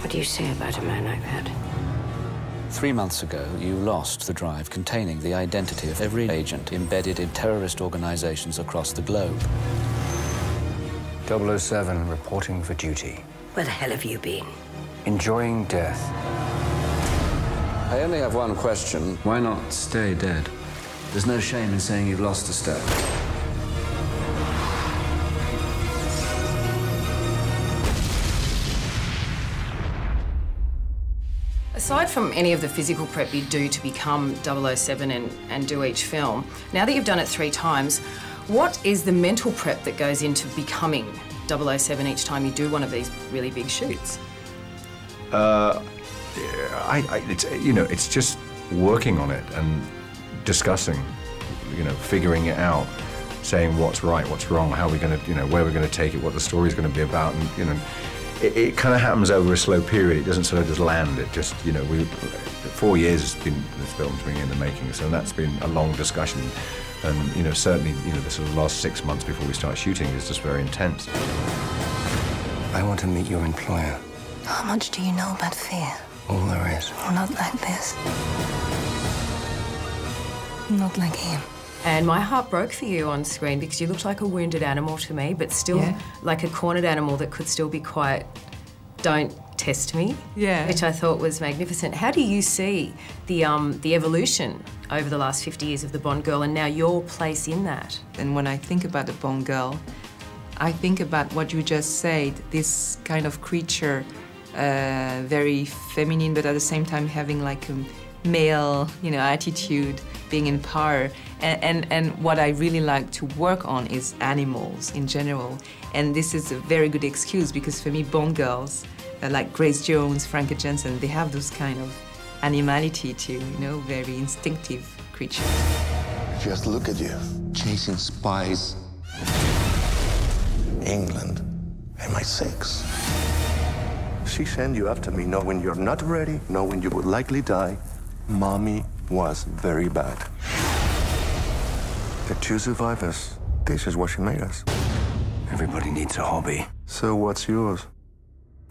What do you say about a man like that? 3 months ago, you lost the drive containing the identity of every agent embedded in terrorist organizations across the globe. 007 reporting for duty. Where the hell have you been? Enjoying death. I only have one question. Why not stay dead? There's no shame in saying you've lost a step. Aside from any of the physical prep you do to become 007 and do each film, now that you've done it 3 times, what is the mental prep that goes into becoming 007 each time you do one of these really big shoots? It's just working on it and discussing, figuring it out, saying what's right, what's wrong, how we're going to, where we're going to take it, what the story's going to be about, and it kind of happens over a slow period. It doesn't sort of just land. It just, 4 years has been, this film's been in the making, so that's been a long discussion. And, certainly, the sort of last 6 months before we start shooting is just very intense. I want to meet your employer. How much do you know about fear? All there is. Oh, not like this. Not like him. And my heart broke for you on screen because you looked like a wounded animal to me, but still like a cornered animal that could still be quiet. Don't test me. Yeah. Which I thought was magnificent. How do you see the evolution over the last 50 years of the Bond girl and now your place in that? And when I think about the Bond girl, I think about what you just said, this kind of creature, very feminine, but at the same time having like a male, attitude, being in power. And what I really like to work on is animals in general. And this is a very good excuse because for me, Bond girls, like Grace Jones, Franka Jensen, they have those kind of animality too, very instinctive creatures. Just look at you, chasing spies. England, MI6. She sent you after me knowing you're not ready, knowing you would likely die. Mommy was very bad. The 2 survivors, this is what she made us. Everybody needs a hobby. So what's yours?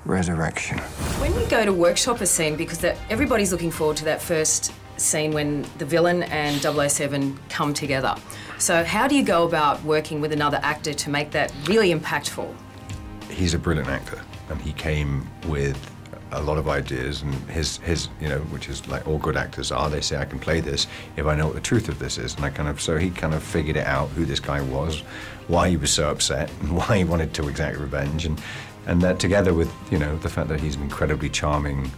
Resurrection. When you go to workshop a scene, because everybody's looking forward to that first scene when the villain and 007 come together. So how do you go about working with another actor to make that really impactful? He's a brilliant actor, and he came with a lot of ideas, and his which is like all good actors are, they say, I can play this if I know what the truth of this is. And so he kind of figured it out, who this guy was, why he was so upset, and why he wanted to exact revenge, and that together with, the fact that he's an incredibly charming,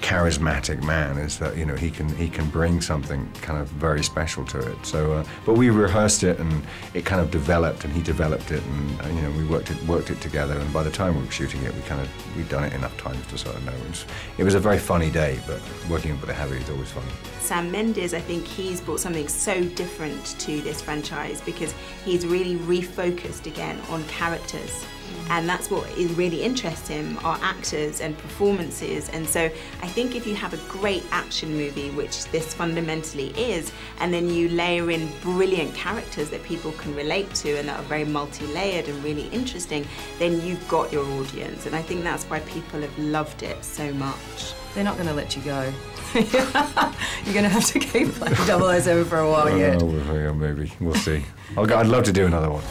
charismatic man, is that, he can bring something kind of very special to it. So, but we rehearsed it, and it kind of developed, and he developed it, and we worked it together. And by the time we were shooting it, we'd done it enough times to sort of know. It was a very funny day, but working with a Harry is always fun. Sam Mendes, I think he's brought something so different to this franchise because he's really refocused again on characters. And that's what really interests him, are actors and performances. And so I think if you have a great action movie, which this fundamentally is, and then you layer in brilliant characters that people can relate to and that are very multi-layered and really interesting, then you've got your audience. And I think that's why people have loved it so much. They're not going to let you go. You're going to have to keep playing 007 for a while yet. Maybe. We'll see. I'd love to do another one.